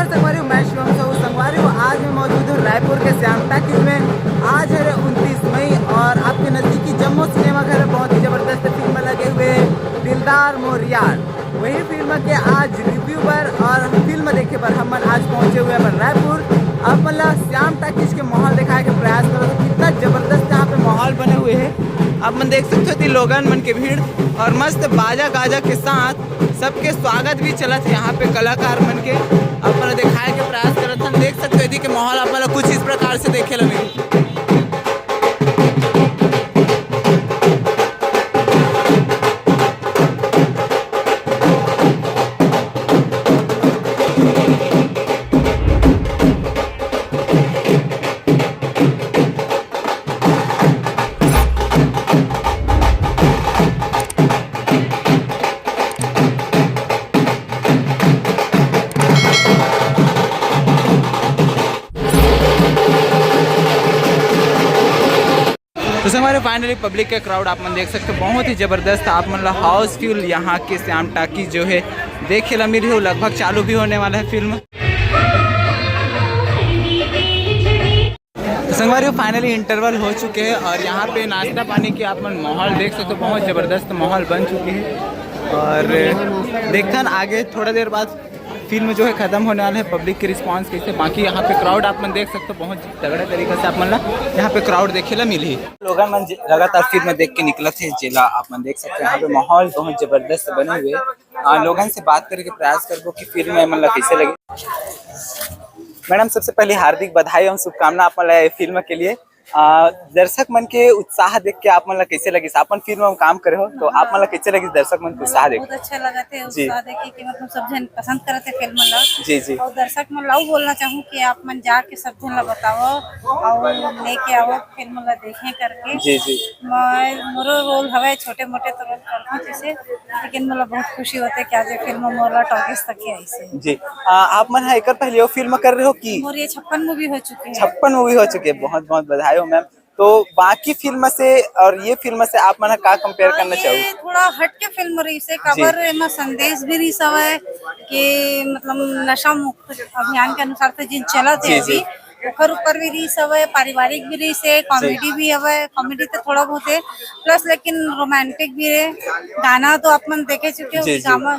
नमस्कार संगवारी, मैं शिवम साहू संगवारी हूँ। आज मैं मौजूद हूँ रायपुर के श्याम टाकीज में। आज है 29 मई और आपके नज़दीकी जम्मू सिनेमा घर में बहुत ही ज़बरदस्त फिल्म लगे हुए हैं, दिलदार मोरियार। वही फिल्म के आज रिव्यू पर और फिल्म देखे पर हम आज पहुँचे हुए हैं रायपुर। अब मतलब श्याम टाकीज के माहौल दिखाने का प्रयास करो तो कितना ज़बरदस्त यहाँ पे माहौल बने हुए हैं। आप मन देख सकते हो लोगन मन के भीड़ और मस्त बाजा गाजा के साथ सबके स्वागत भी चला था यहाँ पे कलाकार मन के अपन दिखाए के प्रयास करत हन। देख सकते हो कि माहौल अपन कुछ इस प्रकार से देखे लगे। तो हमारे फाइनली पब्लिक के क्राउड आप मन देख सकते हो बहुत ही ज़बरदस्त। आप मतलब हाउसफुल यहाँ के श्याम टाकीज जो है देखे ला मिली हो, लगभग चालू भी होने वाला है फिल्म। तो संगवारी फाइनली इंटरवल हो चुके हैं और यहाँ पे नाश्ता पानी की आप मन माहौल देख सकते हो, बहुत ज़बरदस्त माहौल बन चुकी है। और देखते हैं आगे थोड़ा देर बाद फिल्म जो है ख़त्म होने वाला है, पब्लिक की रिस्पांस कैसे। बाकी यहाँ पे क्राउड आप मन देख सकते हो बहुत तगड़े तरीके से आप मन यहाँ पे क्राउड देखे ला मिली। लोग मन लगातार फिल्म देख के निकला थे जिला आप मन देख सकते हो यहाँ पे माहौल बहुत ज़बरदस्त बने हुए। लोगों से बात करके प्रयास करो कि फिल्म मतलब कैसे लगी। मैडम सबसे पहले हार्दिक बधाई एवं शुभकामना आप मन फिल्म के लिए। दर्शक मन के उत्साह देख के आप मन कैसे लगी? अपन फिल्म में काम करे हो तो आप मन कैसे लगी दर्शक मन के उत्साह देख? बहुत अच्छा लगा थे उत्साह देख के मतलब सब जन पसंद करते फिल्म ला। जी जी। और दर्शक मन लाऊ बोलना चाहूँ कि आप मन जाके सब जन ला बताओ और लेके आओ फिल्म ला देखें करके। जी जी। मोरो रोल हवे छोटे मोटे तो रोल करते जैसे, लेकिन मतलब बहुत खुशी होते कि आज ये फिल्म मोला टॉकीज तक आई से। जी आप मन है एक पहले फिल्म कर रहे हो कि? मोर ये 56 मूवी हो चुकी है। 56 मूवी हो चुकी है, बहुत बहुत बधाई हो मैम। तो बाकी फिल्म से और ये फिल्म से आप मन का कंपेयर करना चाहोगे? थोड़ा हटके फिल्म रही से कवर में संदेश भी रही सब है कि मतलब नशा मुक्त अभियान के अनुसार तो जिन चला थे अभी ओकर ऊपर भी रही सब है, पारिवारिक भी रही से, कॉमेडी भी है। कॉमेडी तो थोड़ा बहुत है प्लस, लेकिन रोमांटिक भी है। गाना तो आप मन देखे चुके हो,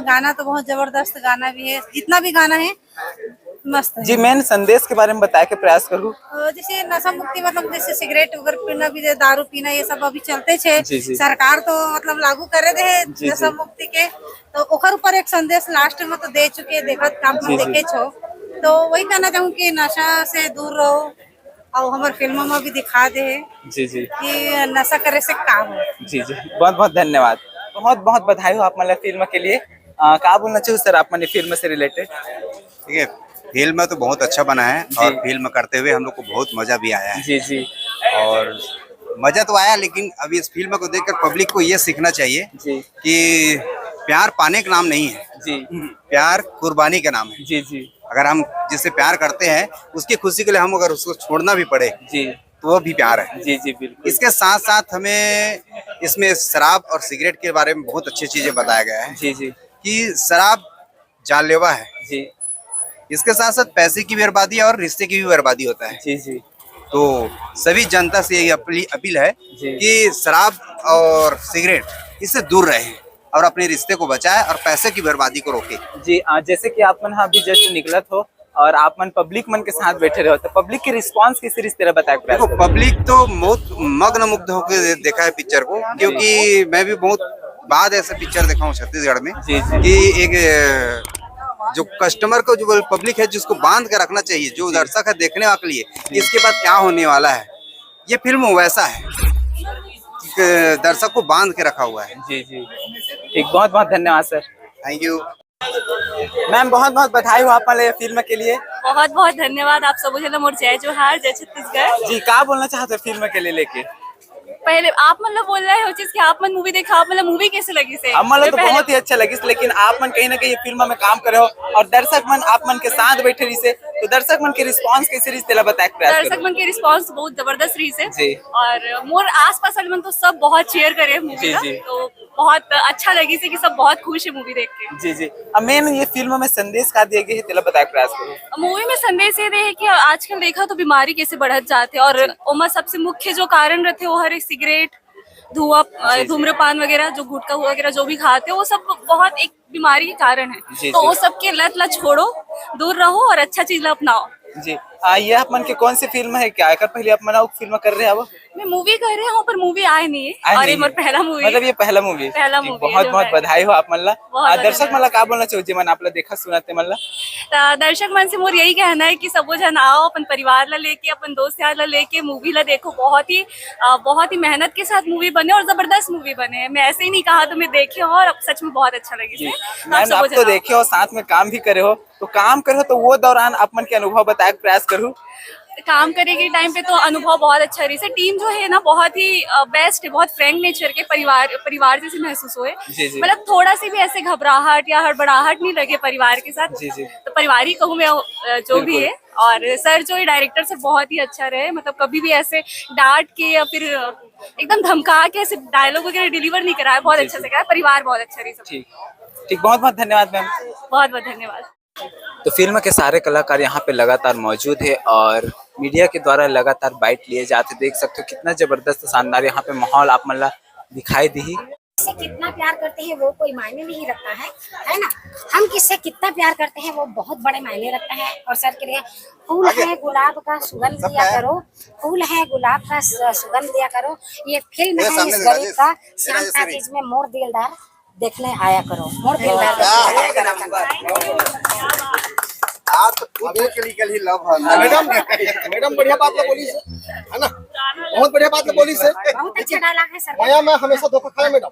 गाना तो बहुत जबरदस्त गाना भी है, जितना भी गाना है मस्त है। जी मैंने संदेश के बारे में बताया के प्रयास करूँ। जैसे नशा मुक्ति मतलब जैसे सिगरेट वगैरह पीना भी, दारू पीना ये सब अभी चलते छे। सरकार तो मतलब लागू करे दे नशा मुक्ति के, तो ओकर ऊपर एक संदेश लास्ट में तो दे चुके देखत काम में देखे छो। तो वही कहना चाहूँ कि नशा से दूर रहो और हमारे फिल्मों में भी दिखा दे जी जी कि नशा करे से काम हो। जी जी बहुत बहुत धन्यवाद, बहुत बहुत बधाई हो आप मतलब फिल्म के लिए। क्या बोलना चाहिए सर आप मैंने फिल्म से रिलेटेड? ठीक है, फिल्म तो बहुत अच्छा बना है और फिल्म करते हुए हम लोग को बहुत मजा भी आया है। जी जी। और मजा तो आया, लेकिन अभी इस फिल्म को देखकर पब्लिक को ये सीखना चाहिए जी कि प्यार पाने का नाम नहीं है जी, प्यार कुर्बानी का नाम है। जी जी अगर हम जिससे प्यार करते हैं उसकी खुशी के लिए हम अगर उसको छोड़ना भी पड़े जी तो वो भी प्यार है। जी जी बिल्कुल। इसके साथ साथ हमें इसमें शराब और सिगरेट के बारे में बहुत अच्छी चीजें बताया गया है जी जी कि शराब जानलेवा है जी। इसके साथ साथ पैसे की भी बर्बादी और रिश्ते की भी बर्बादी होता है। जी जी। तो सभी जनता से ये अपील है कि शराब और सिगरेट इससे दूर रहे और अपने रिश्ते को बचाए और पैसे की बर्बादी को रोके। जी जैसे कि आप मन अभी जस्ट निकलत हो और आप मन पब्लिक मन के साथ बैठे रहो, तो पब्लिक की रिस्पांस किस तरह बताया? देखो पब्लिक तो बहुत मग्न मुग्ध होकर देखा है पिक्चर को, क्योंकि मैं भी बहुत बाद ऐसे पिक्चर देखा हूँ छत्तीसगढ़ में कि एक जो कस्टमर को जो पब्लिक है जिसको बांध के रखना चाहिए, जो दर्शक है देखने वाले लिए इसके बाद क्या होने वाला है, ये फिल्म वैसा है, दर्शक को बांध के रखा हुआ है। जी जी ठीक, बहुत बहुत धन्यवाद सर। थैंक यू मैम, बहुत बहुत बधाई हो आप वाले फिल्म के लिए। बहुत बहुत धन्यवाद आप सब। मोर जय जोहार, जय छत्तीसगढ़। जी क्या बोलना चाहते हैं फिल्म के लिए लेके? पहले आप मतलब बोल रहे हो चीज कि आप मन मूवी देखा, आप मतलब मूवी कैसे लगी से? हम मतलब तो बहुत ही अच्छा लगी, लेकिन आप मन कहीं ना कहीं फिल्म में काम करे हो और दर्शक मन आप मन के साथ बैठे रही से, तो दर्शक मन के रिस्पांस कैसे रही तेला बताए प्रयास दर्शक मन के रिस्पांस बहुत जबरदस्त रही से जी। और मोर आसपास वाले मन तो सब बहुत शेयर करे मूवी का, जी। तो बहुत अच्छा लगी से कि सब बहुत खुश है मूवी देख के। जी जी। अब मेन ये फिल्म में संदेश का दिए गए है तेला बताए प्रयास करो। मूवी में संदेश ये है कि आजकल देखा तो बीमारी कैसे बढ़त जाते और उमा सबसे मुख्य जो कारण रहते वो हर एक सिगरेट, धुआं, धूम्रपान वगैरह, जो गुटखा वगैरह जो भी खाते हैं वो सब बहुत एक बीमारी के कारण है। तो वो सब के लत छोड़ो, दूर रहो और अच्छा चीज अपनाओ। जी। ये आप मन के कौन सी फिल्म है, क्या कर पहले आप मना फिल्म कर रहे हैं? अब मैं मूवी कर रही हूँ पर मूवी आए नहीं है और ये मेरा पहला मूवी, मतलब ये पहला मूवी बहुत बहुत बधाई हो आप मन। दर्शक मन का बोलना चाहिए जी मन आप देखा सुनाते मन दर्शक मन से मोर यही कहना है कि सब जन आओ, अपन परिवार ला लेके, अपन दोस्त यार ला लेके मूवी ला देखो। बहुत ही मेहनत के साथ मूवी बने और जबरदस्त मूवी बने। मैं ऐसे ही नहीं कहा, तो मैं देखे हो और अब सच में बहुत अच्छा लगी। आप तो देखे हो, साथ में काम भी करे हो, तो काम करे हो तो वो दौरान अपन के अनुभव बताए प्रयास करूँ। काम करे के टाइम पे तो अनुभव बहुत अच्छा रही। टीम जो है ना बहुत ही बेस्ट है, बहुत फ्रैंक नेचर के, परिवार जैसे महसूस हुए। मतलब थोड़ा सी भी ऐसे घबराहट या हड़बड़ाहट नहीं लगे परिवार के साथ। तो परिवार ही कहूँ मैं जो भी है। और सर जो है डायरेक्टर से बहुत ही अच्छा रहे, मतलब कभी भी ऐसे डांट के या फिर एकदम धमका के ऐसे डायलॉग वगैरह डिलीवर नहीं कराया, बहुत अच्छा से कराया। परिवार बहुत अच्छा रही सब। ठीक, बहुत बहुत धन्यवाद मैम। बहुत बहुत धन्यवाद। तो फिल्म के सारे कलाकार यहाँ पे लगातार मौजूद है और मीडिया के द्वारा लगातार बाइट लिए जाते, देख सकते हो कितना जबरदस्त शानदार यहाँ पे माहौल आप मतलब दिखाई दी। किससे कितना प्यार करते हैं वो कोई मायने नहीं रखता है ना। हम किससे कितना प्यार करते हैं वो बहुत बड़े मायने रखता है। और सर के लिए फूल है गुलाब का सुगंध दिया करो, फूल है गुलाब का सुगंध दिया करो। ये फिल्म है इस गरीब का, श्याम पैकेज में मोर दिलदार देखने आया करो, मोर दिलदार। मैडम बढ़िया बात बोली है ना, बहुत बढ़िया बात बोली से। बहुत अच्छा डायलॉग है सर। माया में हमेशा धोखा खाया मैडम,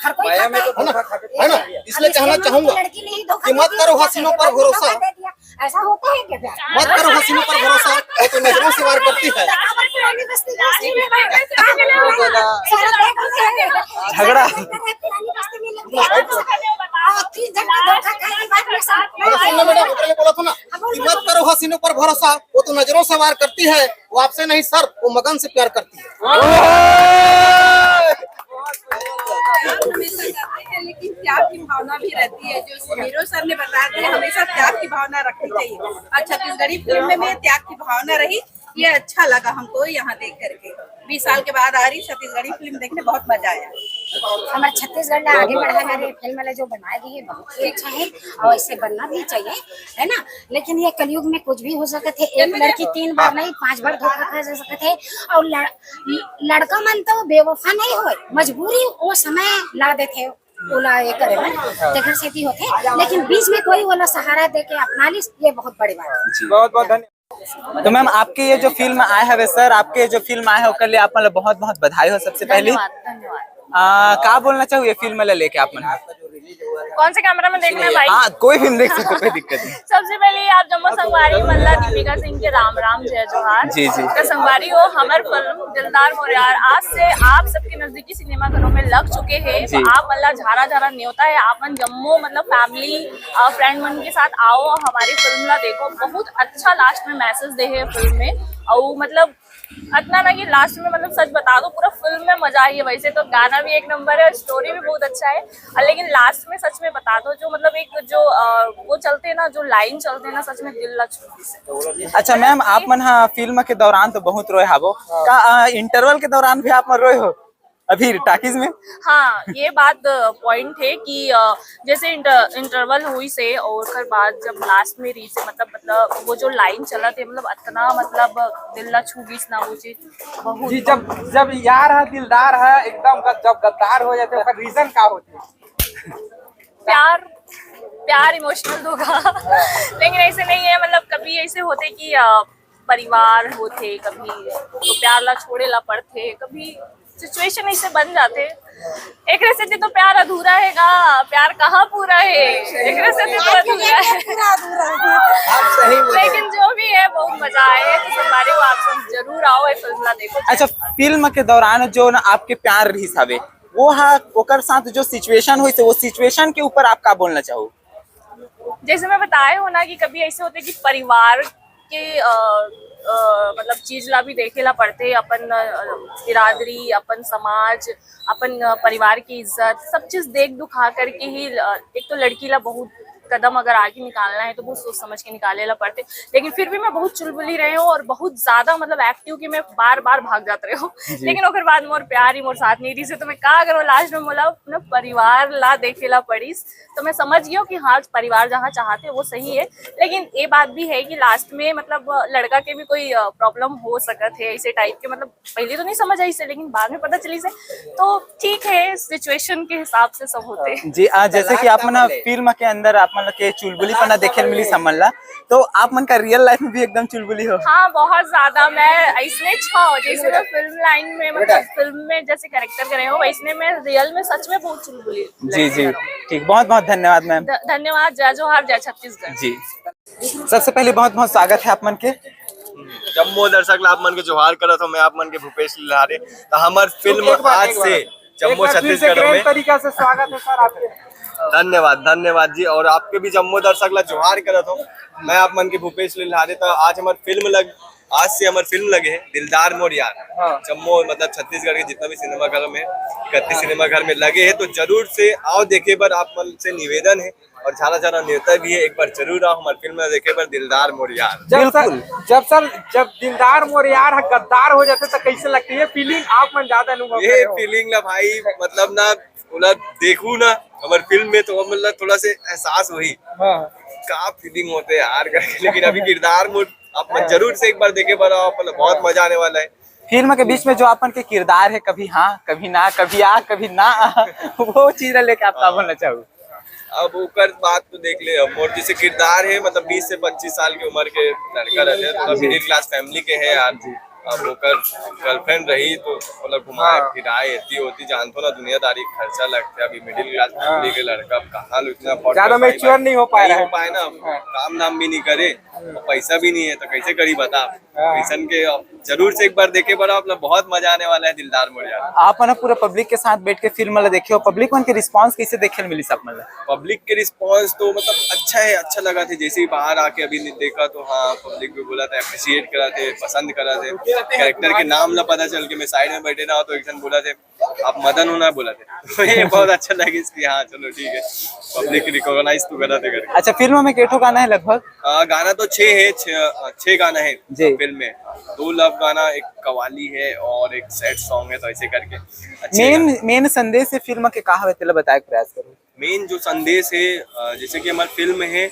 हर कोई है ना। इसलिए कहना चाहूंगा कि मत करो हसीनों पर भरोसा। ऐसा होता है क्या? मत करो हसीनों पर भरोसा, वो तो नजरों से वार करती है। झगड़ा बोला था ना कि मत करो हसीनों पर भरोसा, वो तो नजरों से वार करती है। वो आपसे नहीं सर, वो मगन से प्यार करती है। लेकिन त्याग की भावना भी रहती है, जो हीरो सर ने बताया कि हमेशा त्याग की भावना रखनी चाहिए। और छत्तीसगढ़ी फिल्म में त्याग की भावना रही, ये अच्छा लगा हमको यहाँ देख करके। 20 साल के बाद आ रही छत्तीसगढ़ी फिल्म देखने, बहुत मजा आया। हमारे छत्तीसगढ़ ने आगे बढ़ा है। मेरे फिल्म वाले जो बनाए गए हैं बहुत ही अच्छा है और ऐसे बनना भी चाहिए, है ना। लेकिन ये कलयुग में कुछ भी हो सकते थे। एक लड़की 3 बार नहीं 5 बार धोखा खा जा सकते थे। और लड़का मन तो बेवफा नहीं हो, मजबूरी वो समय ला देते ओला ये करे देखर सेती होते। लेकिन बीच में कोई वाला सहारा दे के अपना ली, ये बहुत बड़ी बात है। बहुत बहुत धन्यवाद। तो मैम आपके ये जो फिल्म आए है सर, आपके जो फिल्म आए है उसके लिए आप मतलब बहुत बहुत बधाई हो। सबसे पहले धन्यवाद। क्या बोलना चाहिए फिल्म में लेके आप मन? कौन से कैमरा में देखना है भाई? हाँ कोई फिल्म देख सकते, कोई दिक्कत नहीं। सबसे पहले आप जम्मू संगवारी मल्ला दीपिका सिंह के राम राम जय जोहार। जी जी। तो संगवारी हो हमार फिल्म दिलदार मोरियार आज से आप सबके नजदीकी सिनेमा घरों में लग चुके हैं। तो आप मल्ला झारा झारा न्योता है, आप जम्मू मतलब फैमिली फ्रेंड मन के साथ आओ, हमारी फिल्म ला देखो। बहुत अच्छा लास्ट में मैसेज दे है फिल्म में। और मतलब इतना ना कि लास्ट में मतलब सच बता दो पूरा फिल्म में मजा आई है। वैसे तो गाना भी एक नंबर है, स्टोरी भी बहुत अच्छा है, लेकिन लास्ट में सच में बता दो जो मतलब एक जो वो चलते हैं ना, जो लाइन चलते हैं ना, सच में दिल ला छू। अच्छा मैम आप मन हाँ फिल्म के दौरान तो बहुत रोए हावो का, इंटरवल के दौरान भी आप मन रोए हो अभी टाकीज में? हाँ ये बात पॉइंट है कि जैसे इंटरवल हुई से और फिर बाद जब लास्ट में री से मतलब वो जो लाइन चला थे मतलब इतना मतलब दिल ला छू गई ना वो चीज बहुत। जी जब यार है दिलदार है एकदम, जब गद्दार हो जाते हैं रीजन क्या होती है? प्यार इमोशनल होगा लेकिन ऐसे नहीं है। मतलब कभी ऐसे होते कि परिवार होते, कभी तो प्यार ला छोड़े ला पड़ते, कभी सिचुएशन ऐसे बन जाते। एक रेसिपी तो प्यार अधूरा है गा, प्यार कहाँ पूरा है, एक रेसिपी तो अधूरा है। लेकिन जो भी है बहुत मजा आए। तो संगवारी को आप सब जरूर आओ, फिल्म ला देखो। अच्छा, फिल्म के दौरान जो ना आपके प्यार रही साबे वो हा ओकर साथ जो सिचुएशन हुई वो सिचुएशन के ऊपर आप का बोलना चाहो? जैसे मैं बताए हो ना कि कभी ऐसे होते कि परिवार के मतलब चीज ला भी देखेला पड़ते, अपन बिरादरी, अपन समाज, अपन परिवार की इज्जत, सब चीज देख दुखा करके ही एक तो लड़की ला बहुत कदम अगर आगे निकालना है तो बहुत सोच समझ के निकाले ला पड़ते। लेकिन फिर भी मैं बहुत चुलबुली रहे हूँ और बहुत ज्यादा मतलब एक्टिव कि मैं बार बार भाग जाते रहे हूँ। लेकिन ओकर बाद मोर प्यार ही मोर साथ नहीं रही से तो मैं का करो, लास्ट में बोला अपना परिवार ला देखे ला पड़ीस। तो मैं समझ गई हूँ कि हाँ परिवार जहाँ चाहते वो सही है। लेकिन ये बात भी है कि लास्ट में मतलब लड़का के भी कोई प्रॉब्लम हो सकत है ऐसे टाइप के, मतलब पहले तो नहीं समझ आई से लेकिन बाद में पता चली से। तो ठीक है, सिचुएशन के हिसाब से सब होते हैं। जी जैसे कि आप ना फिल्म के अंदर आप मन के चुलबुली पना देखे मिली समझ ला, तो आप मन का रियल लाइफ में भी एकदम चुलबुली हो? हाँ बहुत ज्यादा। मैं ऐसने जैसे मैं फिल्म लाइन में मतलब फिल्म में जैसे कैरेक्टर कर रहे हो वैसने मैं रियल में सच में बहुत चुलबुली। जी जी ठीक, बहुत बहुत धन्यवाद मैम। धन्यवाद। जय जोहार, जय छत्तीसगढ़। जी सबसे पहले बहुत बहुत स्वागत है आप मन के। जम्मू दर्शक ला आप मन के जोहार करत हो, मैं आप मन के भूपेश लिहारे। तो हमार फिल्म आज से जम्मू छत्तीसगढ़ में तरीका से स्वागत है सर आपके। धन्यवाद जी। और आपके भी जम्मू दर्शक ला जोहार करत हो, मैं आप मन के भूपेश लिहारे। तो आज से हमारी फिल्म लगे है दिलदार मोर यार। जम्मू मतलब छत्तीसगढ़ के जितना भी सिनेमाघर में 31 सिनेमाघर में लगे हैं, तो जरूर से आओ देखे। पर आप मन से निवेदन है और झाला न्योता भी है, एक बार जरूर आओ हमारे फिल्म देखे पर दिलदार मोर यार। जब दिलदार मोर यार गद्दार हो जाते तो कैसे लगती है फीलिंग? आप मन ज्यादा अनुभव ये फीलिंग ना भाई मतलब ना देखू ना हमारे फिल्म में तो मतलब थोड़ा से एहसास हुई का फीलिंग होते यार करके। लेकिन अभी किरदार मोड आप जरूर से एक बार देखे पर बहुत मजा आने वाला है। फिल्म के बीच में जो अपन के किरदार है, कभी हाँ कभी ना, कभी आ कभी ना आ, वो चीज लेके आप बोलना चाहो? अब ऊपर बात तो देख ले, मोर जैसे किरदार है मतलब 20 से 25 साल की उम्र के लड़का रहते हैं, थोड़ा मिडिल क्लास फैमिली के है यार। अब होकर गर्लफ्रेंड रही तो मतलब घुमाए फिराए ऐसी होती, जानते हो ना दुनियादारी खर्चा लगता है। अभी मिडिल क्लास फैमिली के लड़का कहाँ इतना ज्यादा मैच्योर नहीं हो पाया ना, काम धाम भी नहीं करे, पैसा भी नहीं है तो कैसे करी बता। पैसा के जरूर से एक बार देखे बड़ा अपना बहुत मजा आने वाला है दिलदार मोर यार। आप ना पूरा पब्लिक के साथ बैठ के फिल्म वाला देखे हो, पब्लिक के रिस्पांस कैसे देखे मिली सब? मतलब पब्लिक के रिस्पांस तो मतलब अच्छा है, अच्छा लगा थे। जैसे ही बाहर आके अभी देखा तो हाँ पब्लिक भी बोला था, अप्रिशिएट करा थे, पसंद करा थे। कैरेक्टर के नाम ना पता चल के मैं साइड में बैठे ना तो एक जन बोला थे आप मदन हो ना, बोला थे तो ये बहुत अच्छा लगे इसकी। हाँ चलो ठीक है, पब्लिक रिकॉग्नाइज तो करा थे करके। अच्छा, फिल्म में केठो गाना है लगभग? गाना तो 6 है, 6 गाना है फिल्म में। 2 लव गाना, एक कवाली है और एक सैड सॉन्ग है, तो ऐसे करके। मेन संदेश है फिल्म के कहा है बताए प्रयास करो। मेन जो संदेश है जैसे कि हमारी फिल्म है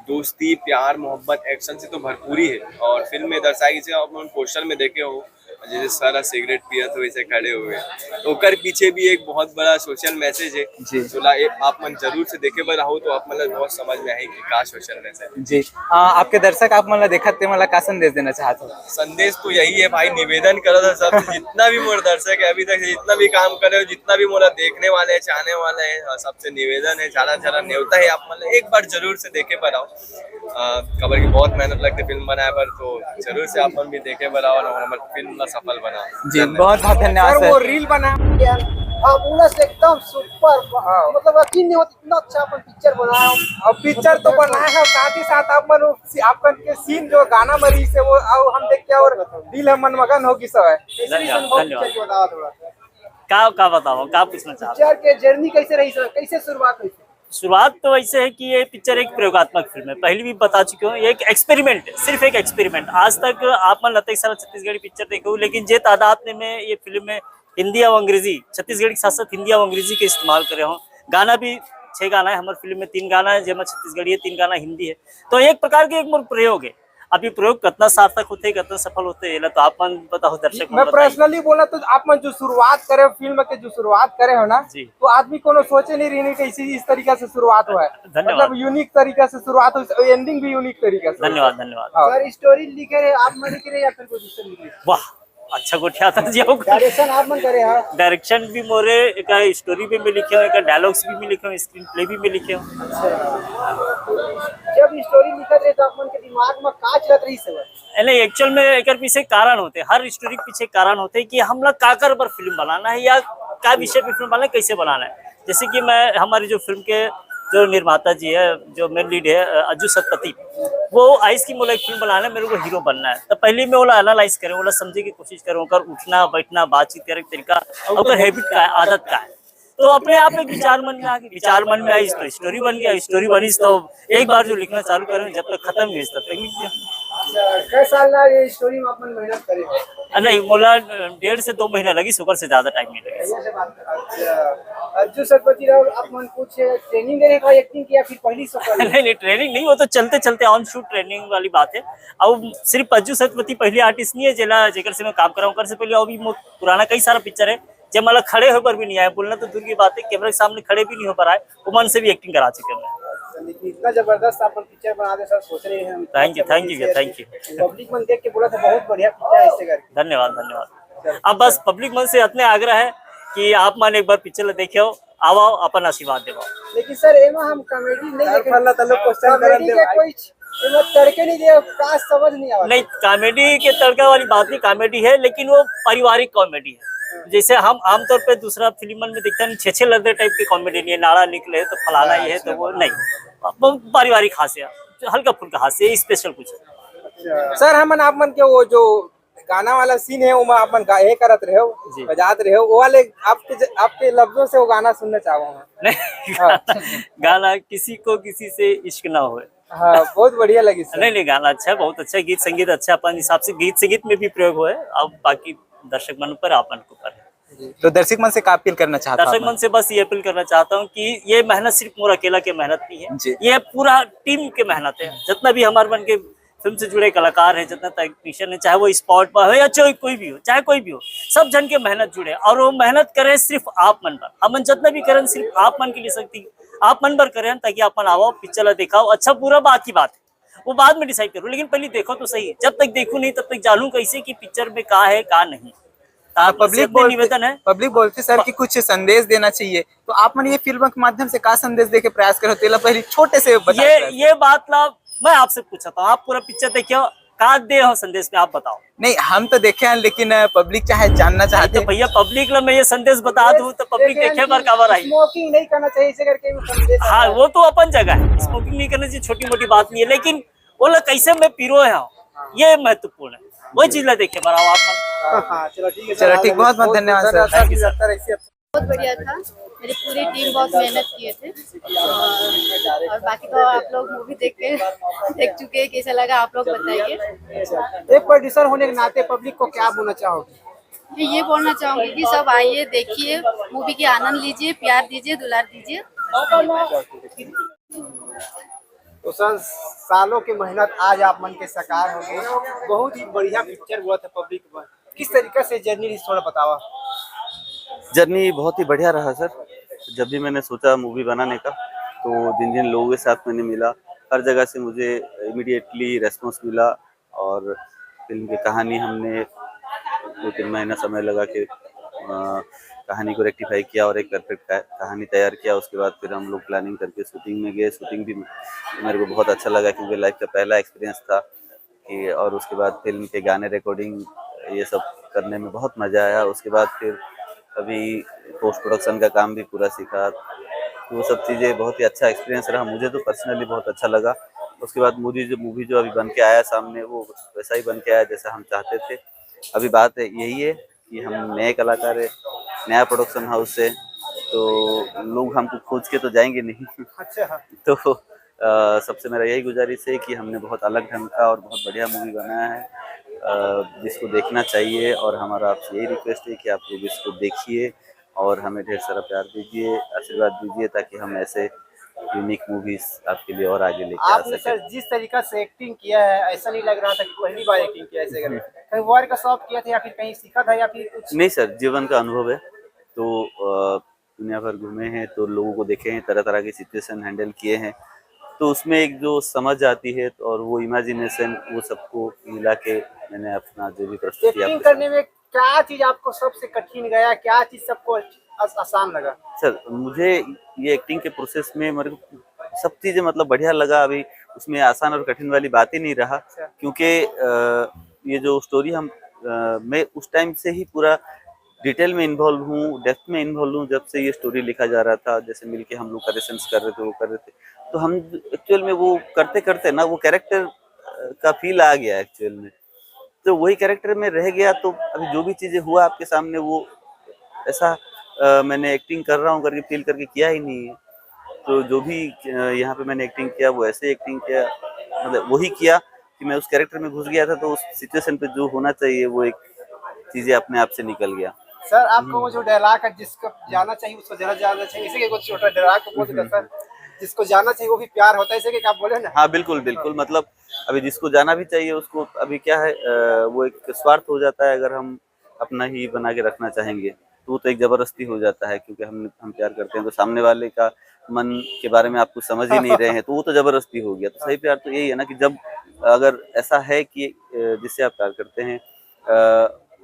दोस्ती प्यार मोहब्बत एक्शन से तो भरपूरी है। और फिल्म में दर्शाई से आप पोस्टर में देखे हो जैसे सारा सिगरेट पिया तो वैसे खड़े हुए, तो कर पीछे भी एक बहुत बड़ा सोशल मैसेज है जो आप मन जरूर से देखे पर रहो तो आप मतलब बहुत समझ में आएगी का सोशल मैसेज। जी आपके दर्शक आप मतलब देखते मतलब का संदेश देना चाहते हो? संदेश तो यही है भाई, निवेदन करो था सब जितना भी मोर दर्शक है अभी तक जितना भी काम करे हो, जितना भी मोरा देखने वाले है चाहने वाले है, सबसे निवेदन है झाला न्योता है आप मतलब एक बार जरूर से देखे पर आओ। खबर की बहुत मेहनत लगती है फिल्म बनाए पर, तो जरूर से आप मन भी देखे पर आओ और हमारी फिल्म सफल बना। जी बहुत बहुत धन्यवाद सर। वो रील बना एकदम सुपर, मतलब यकीन नहीं होता इतना अच्छा अपन पिक्चर बनाया। और पिक्चर तो बनाया है, साथ ही साथ आपन के सीन जो गाना मरी से वो हम देख के और दिल हम मनमगन होगी सब है। क्या बताओ, क्या पूछना चाहते? पिक्चर के जर्नी कैसे रही सर, कैसे शुरुआत हुई? शुरुआत तो ऐसे है कि ये पिक्चर एक प्रयोगात्मक फिल्म है, पहले भी बता चुके हूँ, ये एक एक्सपेरिमेंट है, सिर्फ एक एक्सपेरिमेंट। आज तक आप मन लगता है सारा छत्तीसगढ़ी पिक्चर देखो, लेकिन जे तादाद में ये फिल्म में हिंदी और अंग्रेजी, छत्तीसगढ़ी के साथ साथ हिंदी और अंग्रेजी के इस्तेमाल करे हो। गाना भी 6 गाना है हमारी फिल्म में, 3 गाना है जिसमें छत्तीसगढ़ी है, 3 गाना हिंदी है। तो एक प्रकार के एक मोर प्रयोग है। अब ये प्रयोग कितना सार्थक होते कितना सफल होते हैं तो आप मन बताओ दर्शक। मैं पर्सनली बोला तो आप मन जो शुरुआत करे फिल्म के, जो शुरुआत करे हो ना तो आदमी को सोचे नहीं रहने की इस तरीका से शुरुआत हुआ है, मतलब यूनिक तरीका से शुरुआत हुई, एंडिंग भी यूनिक तरीका से। धन्यवाद। सर स्टोरी लिखे रहे आप मन लिखे रहे या फिर कोई दूसरा लिखे? वाह अच्छा गोठिया था जी। डायरेक्शन आप मन करे हाँ। डायरेक्शन भी मोरे का स्टोरी भी मैं लिखे हूँ, डायलॉग्स भी मैं लिखे हूँ, स्क्रीन प्ले भी मैं लिखे हूँ। जब स्टोरी लिखत रहे तो आप मन के दिमाग में का चलत रही सब? नहीं, एक्चुअल में एक पीछे कारण होते हैं, हर स्टोरी के पीछे कारण होते हैं कि हम लोग काकर पर फिल्म बनाना है या क्या विषय पर फिल्म बनाना है, कैसे बनाना है। जैसे कि मैं हमारी जो फिल्म के जो निर्माता जी है, जो मेन लीड है अज्जू सतपति, वो आइस की मोला एक फिल्म बनाना है, मेरे को हीरो बनना है। तो पहले मैं वो एनालाइज करें, वो समझे की कोशिश करूँ, उठना बैठना बातचीत करे तरीका और हैबिट का है, आदत का है। तो अपने आप एक विचार मन में आ गई, विचार मन में आई तो स्टोरी बन गया, स्टोरी बनी तो एक बार जो लिखना चालू करें जब तक खत्म नहीं तब तक लिख दिया। कई साल ना ये स्टोरी में अपन मेहनत करे? नहीं, बोला 1.5 से 2 महीना लगी, सुपर से ज्यादा टाइम नहीं लगा। अज्जू सतपति राव आप मन कुछ ट्रेनिंग देने का एक्टिंग किया फिर पहली सफर? नहीं, ट्रेनिंग नहीं, वो तो चलते चलते ऑन शूट ट्रेनिंग वाली बात है। अब सिर्फ अज्जू सतपति पहले आर्टिस्ट नहीं है जेला जेकर से मैं काम कर रहा हूँ, कर से पहले अभी पुराना कई सारा पिक्चर है जब मतलब खड़े होकर भी नहीं आए, बोलना तो दूर की बात है, कैमरे के सामने खड़े भी नहीं हो पा रहा है, वो मन से भी एक्टिंग करा चुके हैं। इतना जबरदस्त आप पिक्चर बना दे सर, सोच रहे हैं। Thank you. पब्लिक मन देख के बोला था बहुत बढ़िया पिक्चर है, इससे करके धन्यवाद। अब बस पब्लिक मन से इतने आग्रह है कि आप मन एक बार पिक्चर देखे हो, आओ अपन आशीर्वाद देवो। लेकिन सर एमा हम कॉमेडी नहीं देख कोई तड़के नहीं दे, का समझ नहीं आ रहा। नहीं, कॉमेडी के तड़का वाली बात नहीं, कॉमेडी है लेकिन वो पारिवारिक कॉमेडी है। जैसे हम आमतौर पे दूसरा फिल्म में दिखता नहीं, 6 लड़के टाइप की कॉमेडी नहीं है, नाड़ा निकले तो फलाना ही है, तो वो नहीं, बहुत पारिवारिक हास्य, हल्का फुल्का हास्य, स्पेशल कुछ। सर हम आप मन के वो जो गाना वाला सीन है वो आप मन गाए करत रहे हो, बजात रहे हो, वो वाले आपके लफ्जों से वो गाना सुनना चाहूँ मैं। नहीं, गाना किसी को किसी से इश्क ना हो। हाँ, बहुत बढ़िया लगी सर। नहीं, गाना अच्छा है, बहुत अच्छा गीत संगीत अच्छा, अपन हिसाब से गीत संगीत में भी प्रयोग हुआ है। अब बाकी दर्शक मन पर, अपन को ऊपर है। तो दर्शक मन से क्या अपील करना चाहता हूँ? दर्शक मन से बस ये अपील करना चाहता हूँ कि ये मेहनत सिर्फ मोर अकेला की मेहनत नहीं है, ये पूरा टीम की मेहनत है। जितना भी हमारे मन के फिल्म से जुड़े कलाकार हैं, जितना टेक्नीशियन है, चाहे वो स्पॉट पर हो या चाहे कोई भी हो, सब जन के मेहनत जुड़े और वो मेहनत करें सिर्फ आप मन पर। हम जितना भी करें सिर्फ आप मन के लिए सकती, आप मन पर करें ताकि अपन आओ पिक्चर दिखाओ, अच्छा पूरा बात की बात है, वो बाद में डिसाइड करो, लेकिन पहले देखो तो सही। जब तक देखूं नहीं तब तक जानूं कैसे कि पिक्चर में का है का नहीं। पब्लिक बोलते सर कि कुछ संदेश देना चाहिए, तो आप मन ये फिल्म के माध्यम से का संदेश देके प्रयास करो, तेला पहले छोटे से ये बात ला मैं आपसे पूछा था, आप पूरा पिक्चर देखियो, का दे हो संदेश में आप बताओ। नहीं, हम तो देखे हैं लेकिन पब्लिक चाहे जानना चाहते हैं। भैया पब्लिक ला मैं ये संदेश बता दूं तो पब्लिक देखे बार काबर आई। स्मोकिंग नहीं करना चाहिए इसे करके। हाँ, वो तो अपन जगह है, स्मोकिंग नहीं करना चाहिए, छोटी मोटी बात नहीं है, लेकिन बोला कैसे मैं पीरो है, ये महत्वपूर्ण है, वही चीज ला देखे बार आओ आप। चलो ठीक है, चलो ठीक, बहुत बहुत धन्यवाद सर। बहुत बढ़िया था, मेरी पूरी टीम बहुत मेहनत किए थे और बाकी तो आप लोग मूवी देख चुके हैं, कैसा लगा आप लोग बताइए। एक प्रोड्यूसर होने के नाते पब्लिक को क्या बोलना चाहोगे? ये बोलना चाहूंगी कि सब आइए, देखिए मूवी के आनंद लीजिए, प्यार दीजिए, दुलार दीजिए। तो सर सालों की मेहनत आज आप मन के साकार हो गई, बहुत ही बढ़िया पिक्चर हुआ था पब्लिक पर। किस तरीके से जर्नी थोड़ा बतावा? जर्नी बहुत ही बढ़िया रहा सर। जब भी मैंने सोचा मूवी बनाने का तो जिन जिन लोगों के साथ मैंने मिला, हर जगह से मुझे इमीडिएटली रेस्पॉन्स मिला और फिल्म की कहानी हमने 2-3 महीना समय लगा के कहानी को रेक्टिफाई किया और एक परफेक्ट कहानी तैयार किया। उसके बाद फिर हम लोग प्लानिंग करके शूटिंग में गए। शूटिंग भी मेरे को बहुत अच्छा लगा क्योंकि लाइफ का पहला एक्सपीरियंस था कि, और उसके बाद फिल्म के गाने रिकॉर्डिंग ये सब करने में बहुत मज़ा आया। उसके बाद फिर अभी पोस्ट प्रोडक्शन का काम भी पूरा सीखा, तो वो सब चीज़ें बहुत ही अच्छा एक्सपीरियंस रहा। मुझे तो पर्सनली बहुत अच्छा लगा। उसके बाद मूवी जो अभी बन के आया सामने, वो वैसा ही बन के आया जैसा हम चाहते थे। अभी बात यही है कि हम नए कलाकार है, नया प्रोडक्शन हाउस है, तो लोग हमको खोज के तो जाएंगे नहीं। अच्छा। तो सबसे मेरा यही गुजारिश है कि हमने बहुत अलग ढंग का और बहुत बढ़िया मूवी बनाया है, जिसको देखना चाहिए। और हमारा आपसे यही रिक्वेस्ट है कि आप लोग इसको देखिए और हमें ढेर सारा प्यार दीजिए, आशीर्वाद दीजिए, ताकि हम ऐसे यूनिक मूवीज आपके लिए और आगे लेके आ सकें। आपने सर जिस तरीका से एक्टिंग किया है, ऐसा नहीं लग रहा था कि पहली बार एक्टिंग किया ऐसे करके, कहीं और का शौक किया था या फिर कहीं सीखा था या फिर कुछ? नहीं सर, जीवन का अनुभव है, तो दुनिया भर घूमे हैं, तो लोगों को देखे हैं, तरह तरह की सिचुएशन हैंडल किए हैं, तो उसमें एक जो समझ आती है और वो इमेजिनेशन, वो सबको मिला के मैंने अपना जो भी प्रस्तुति एक्टिंग करने में क्या चीज आपको सबसे कठिन गया, क्या चीज सबको आसान लगा? सर मुझे ये एक्टिंग के प्रोसेस में मेरे को सब चीजें मतलब बढ़िया लगा। अभी उसमें आसान और कठिन वाली बात ही नहीं रहा, क्योंकि ये जो स्टोरी मैं उस टाइम से ही पूरा डिटेल में इन्वॉल्व हूँ, डेप्थ में इन्वॉल्व हूँ। जब से ये स्टोरी लिखा जा रहा था, जैसे मिलके हम लोग करेक्शंस कर रहे थे, वो कर रहे थे, तो हम एक्चुअल में वो करते करते ना वो कैरेक्टर का फील आ गया एक्चुअल में, तो वही कैरेक्टर में रह गया। तो अभी जो भी चीजें हुआ आपके सामने वो ऐसा मैंने एक्टिंग कर रहा हूँ करके फील करके किया ही नहीं है। तो जो भी यहाँ पे मैंने एक्टिंग किया वो ऐसे एक्टिंग किया, मतलब वही किया कि मैं उस कैरेक्टर में घुस गया था, तो उस सिचुएशन पे जो होना चाहिए वो एक चीजें अपने आप से निकल गया। सर आपको वो जो डायलॉग है, जिसको जाना चाहिए उसको जरा जाना चाहिए, इसी के कुछ छोटा डायलॉग बोल देता सर, जिसको जाना चाहिए वो भी प्यार होता है, इसी के आप बोले ना। हाँ बिल्कुल बिल्कुल, मतलब अभी जिसको जाना भी चाहिए उसको अभी क्या है वो एक स्वार्थ हो जाता है। अगर हम अपना ही बना के रखना चाहेंगे तो एक जबरदस्ती हो जाता है, क्योंकि हम प्यार करते हैं तो सामने वाले का मन के बारे में आप कुछ समझ ही नहीं रहे हैं, तो वो तो जबरदस्ती हो गया। तो सही प्यार तो यही है ना कि जब अगर ऐसा है कि जिससे आप प्यार करते हैं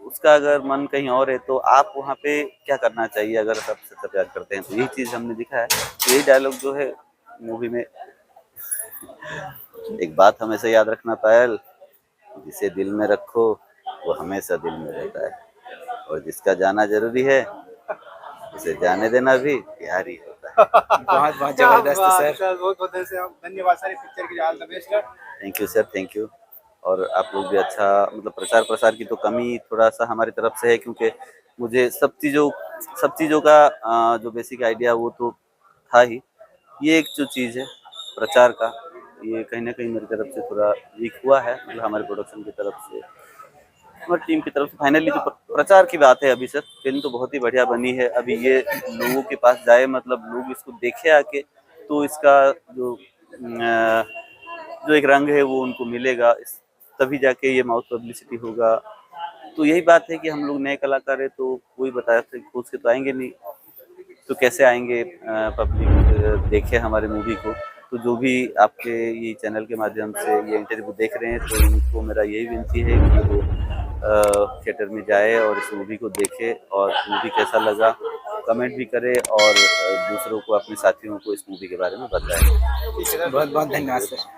उसका अगर मन कहीं और है, तो आप वहाँ पे क्या करना चाहिए अगर आप सच्चा प्यार करते हैं। तो यही चीज़ हमने दिखा है। तो यही डायलॉग जो है मूवी में, एक बात हमेशा याद रखना पायल, जिसे दिल में रखो वो हमेशा दिल में रहता है, और जिसका जाना जरूरी है उसे जाने देना भी प्यार ही होता है। बहुत बहुत जबरदस्त सर, बहुत बहुत धन्यवाद सर, पिक्चर की all the best. Thank you sir, thank you. और आप लोग भी अच्छा, मतलब प्रचार प्रसार की तो कमी थोड़ा सा हमारी तरफ से है, क्योंकि मुझे सब चीज़ों का जो बेसिक आइडिया वो तो था ही। ये एक जो चीज़ है प्रचार का, ये कहीं ना कहीं मेरी तरफ से थोड़ा वीक हुआ है, मतलब हमारे प्रोडक्शन की तरफ से, हमारी टीम की तरफ से। फाइनली जो प्रचार की बात है, अभी सर फिल्म तो बहुत ही बढ़िया बनी है, अभी ये लोगों के पास जाए, मतलब लोग इसको देखे आके, तो इसका जो एक रंग है वो उनको मिलेगा, तभी जाके ये माउथ पब्लिसिटी होगा। तो यही बात है कि हम लोग नए कलाकार हैं, तो कोई बताया था खोज के तो आएंगे नहीं, तो कैसे आएंगे पब्लिक देखे हमारे मूवी को। तो जो भी आपके ये चैनल के माध्यम से ये इंटरव्यू देख रहे हैं, तो उनको मेरा यही विनती है कि वो थिएटर में जाए और इस मूवी को देखे, और मूवी कैसा लगा कमेंट भी करे, और दूसरों को, अपने साथियों को इस मूवी के बारे में बताएं। बहुत बहुत धन्यवाद सर।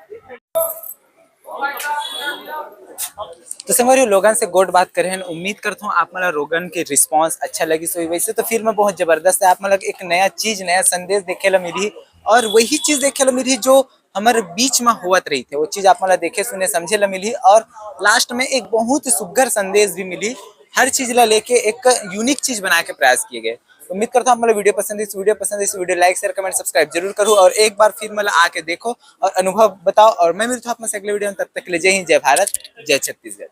तो संगवारी लोगन से गोट बात करे हैं, उम्मीद करता हूँ आप मला रोगन के रिस्पांस अच्छा लगी। सो वैसे तो फिल्म बहुत जबरदस्त है, आप मतलब एक नया चीज, नया संदेश देखे ला मिली, और वही चीज देखे ला मिली जो हमारे बीच में होवत रही थे, वो चीज आप मला देखे सुने समझे ला मिली, और लास्ट में एक बहुत सुघर संदेश भी मिली। हर चीज ला लेके एक यूनिक चीज बना के प्रयास किए गए। उम्मीद करता हूँ मतलब वीडियो पसंद है, इस video like share comment subscribe जरूर करो, और एक बार फिर मतलब आके देखो और अनुभव बताओ। और मैं मिलता हूँ अपने अगले वीडियो में, तब तक के लिए जय हिंद, जय भारत, जय छत्तीसगढ़।